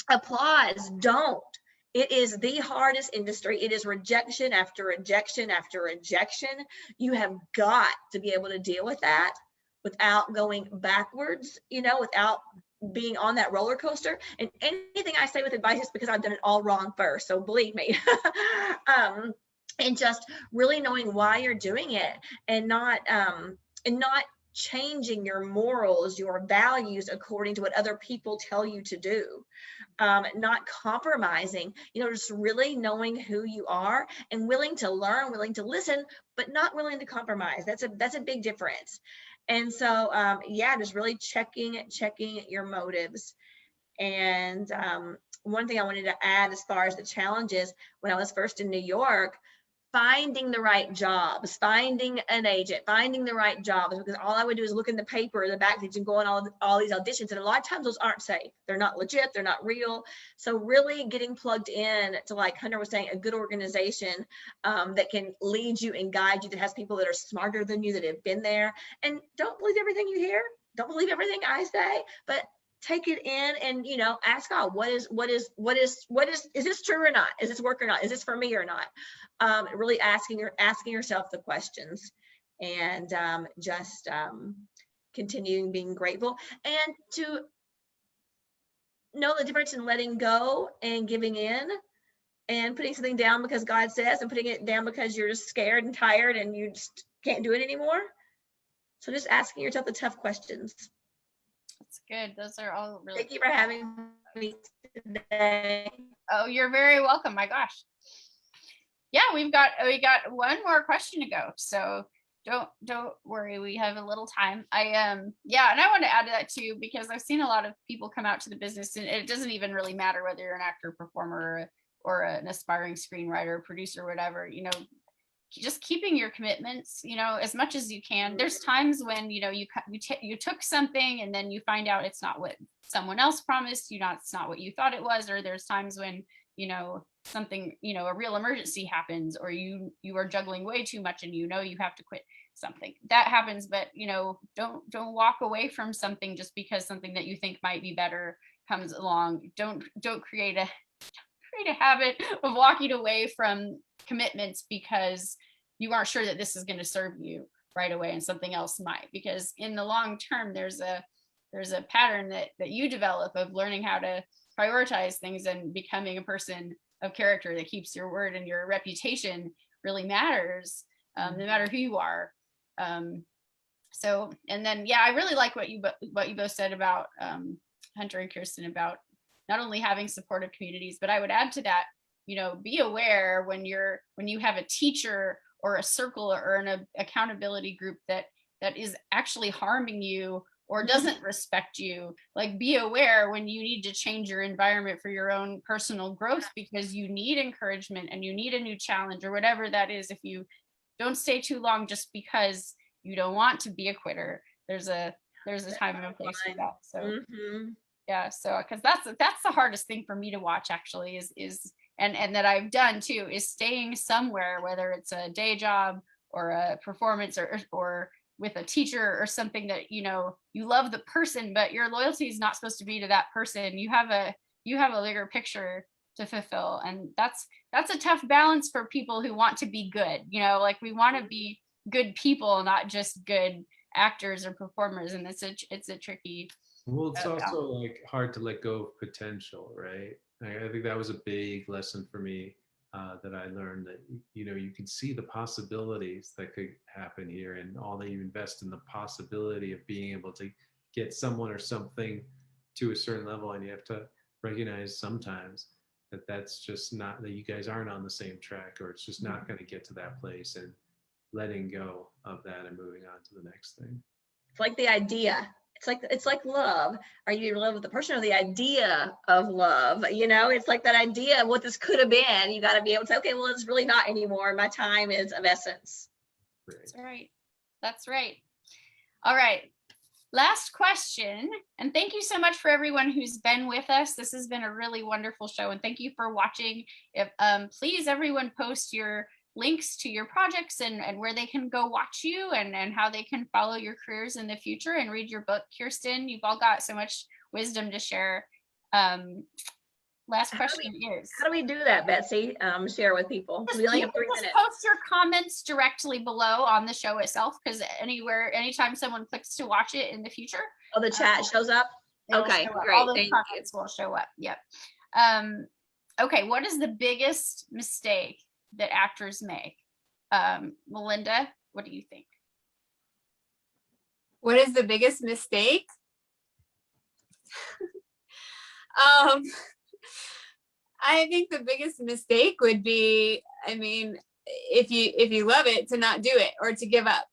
applause, don't. It is the hardest industry. It is rejection after rejection after rejection. You have got to be able to deal with that without going backwards, without being on that roller coaster. And anything I say with advice is because I've done it all wrong first. So believe me. And just really knowing why you're doing it, and not changing your morals, your values according to what other people tell you to do. Not compromising, just really knowing who you are and willing to learn, willing to listen, but not willing to compromise. That's a big difference. And so, just really checking your motives. And one thing I wanted to add as far as the challenges, when I was first in New York, finding the right jobs, finding an agent, finding the right jobs, because all I would do is look in the paper, the back page, and go on all these auditions. And a lot of times those aren't safe. They're not legit. They're not real. So really getting plugged in to, like Hunter was saying, a good organization that can lead you and guide you, that has people that are smarter than you, that have been there. And don't believe everything you hear. Don't believe everything I say, but take it in and, ask God, is this true or not? Is this work or not? Is this for me or not? Really asking yourself the questions, and just continuing being grateful, and to know the difference in letting go and giving in, and putting something down because God says, and putting it down because you're just scared and tired and you just can't do it anymore. So just asking yourself the tough questions. That's good. Those are all really. Thank you for having me today. Oh, you're very welcome. My gosh. Yeah, we got one more question to go. So don't worry, we have a little time. And I want to add to that too, because I've seen a lot of people come out to the business, and it doesn't even really matter whether you're an actor, performer, or an aspiring screenwriter, producer, whatever, just keeping your commitments, as much as you can. There's times when, you took something and then you find out it's not what someone else promised you, it's not what you thought it was, or there's times when, something, a real emergency happens, or you are juggling way too much and you have to quit something. That happens, but don't walk away from something just because something that you think might be better comes along. Don't create a habit of walking away from commitments because you aren't sure that this is going to serve you right away and something else might, because in the long term there's a pattern that you develop of learning how to prioritize things and becoming a person of character that keeps your word, and your reputation really matters, no matter who you are. So, and then, yeah, I really like what you both said about Hunter and Kirstin about not only having supportive communities, but I would add to that, be aware when you have a teacher or a circle or an accountability group that is actually harming you or doesn't respect you. Like, be aware when you need to change your environment for your own personal growth, because you need encouragement and you need a new challenge or whatever that is. If you don't stay too long just because you don't want to be a quitter, there's a time and a place for that. So yeah, so because that's the hardest thing for me to watch, actually, is and that I've done too, is staying somewhere, whether it's a day job or a performance or with a teacher or something that you love the person, but your loyalty is not supposed to be to that person. You have a bigger picture to fulfill, and that's a tough balance for people who want to be good. Like, we want to be good people, not just good actors or performers, and it's a tricky. Well, it's also like hard to let go of potential, right? I think that was a big lesson for me, that I learned, that you can see the possibilities that could happen here, and all that you invest in the possibility of being able to get someone or something to a certain level, and you have to recognize sometimes that that's just not, that you guys aren't on the same track, or it's just not going to get to that place, and letting go of that and moving on to the next thing. It's like the idea. It's like love. Are you in love with the person or the idea of love? It's like that idea of what this could have been. You got to be able to say, okay, well, it's really not anymore. My time is of essence. That's right. That's right. All right. Last question. And thank you so much for everyone who's been with us. This has been a really wonderful show. And thank you for watching. If please, everyone, post your links to your projects and where they can go watch you and how they can follow your careers in the future and read your book. Kirstin, you've all got so much wisdom to share. Last question is, how do we do that, Betsy? Share with people. We only have 3 minutes. Post your comments directly below on the show itself, because anytime someone clicks to watch it in the future, the chat shows up. Okay, great. All those comments will show up. Yep. Okay, what is the biggest mistake that actors make? Melinda, what do you think? What is the biggest mistake? I think the biggest mistake would be, if you love it, to not do it or to give up.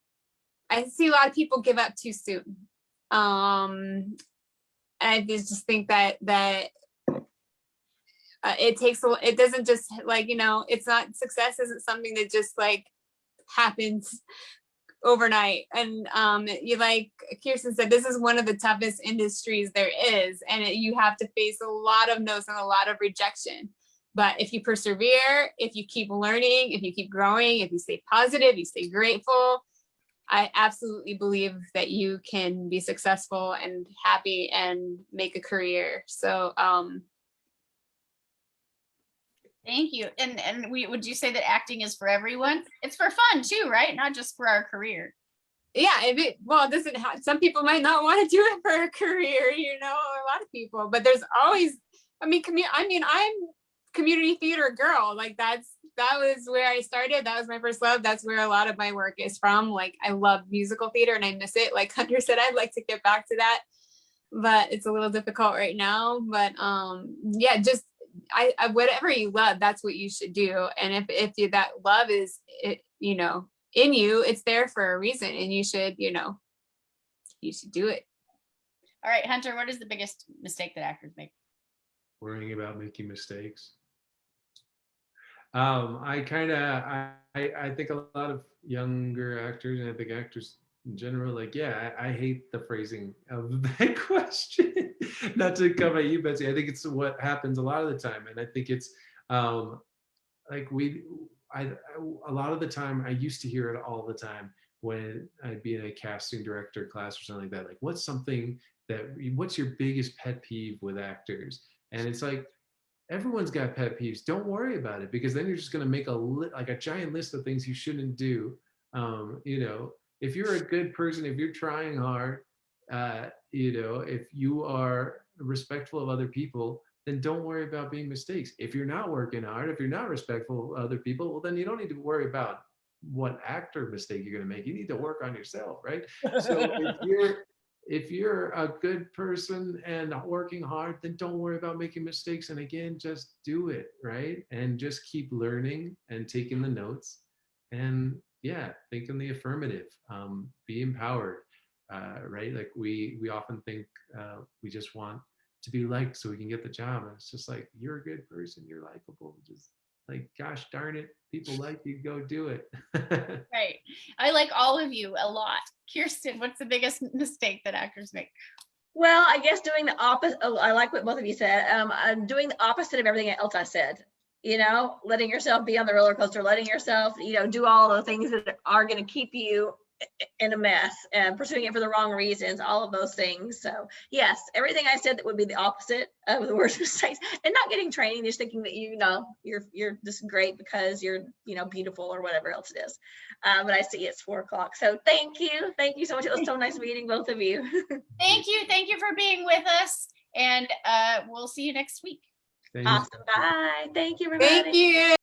I see a lot of people give up too soon. I just think that it doesn't just, it's not, success isn't something that just happens overnight. And like Kirstin said, this is one of the toughest industries there is, and you have to face a lot of no's and a lot of rejection. But if you persevere, if you keep learning, if you keep growing, if you stay positive, you stay grateful, I absolutely believe that you can be successful and happy and make a career. So thank you. And would you say that acting is for everyone? It's for fun too, right? Not just for our career. Yeah, it doesn't have, some people might not want to do it for a career, a lot of people, but there's always, I'm community theater girl. That was where I started. That was my first love. That's where a lot of my work is from. I love musical theater and I miss it. Like Hunter said, I'd like to get back to that, but it's a little difficult right now. But yeah, just I whatever you love, that's what you should do. And if that love is in you, it's there for a reason, and you should do it. All right, Hunter, what is the biggest mistake that actors make? Worrying about making mistakes. I think a lot of younger actors, and I think actors in general, I hate the phrasing of that question. Not to come at you, Betsy. I think it's what happens a lot of the time, and I think it's a lot of the time, I used to hear it all the time when I'd be in a casting director class or something like that. What's your biggest pet peeve with actors? And it's like, everyone's got pet peeves. Don't worry about it, because then you're just going to make a giant list of things you shouldn't do. If you're a good person, if you're trying hard, if you are respectful of other people, then don't worry about being mistakes. If you're not working hard, if you're not respectful of other people, well, then you don't need to worry about what actor mistake you're going to make. You need to work on yourself, right? So if you're a good person and working hard, then don't worry about making mistakes. And again, just do it, right? And just keep learning and taking the notes. And yeah, think in the affirmative. Be empowered, right? Like we often think we just want to be liked so we can get the job. And it's just like, you're a good person, you're likable. Just like, gosh darn it, people like you, go do it. Right. I like all of you a lot. Kirstin, what's the biggest mistake that actors make? Well, I guess doing the opposite. Oh, I like what both of you said. Doing the opposite of everything else I said. Letting yourself be on the roller coaster, letting yourself, do all the things that are going to keep you in a mess, and pursuing it for the wrong reasons, all of those things. So yes, everything I said that would be the opposite of the worst mistakes, and not getting training, just thinking that you're just great because you're beautiful or whatever else it is. But I see it's 4:00, so thank you so much. It was so nice meeting both of you. Thank you for being with us, and we'll see you next week. Thanks. Awesome. Bye. Thank you, everybody. Thank you.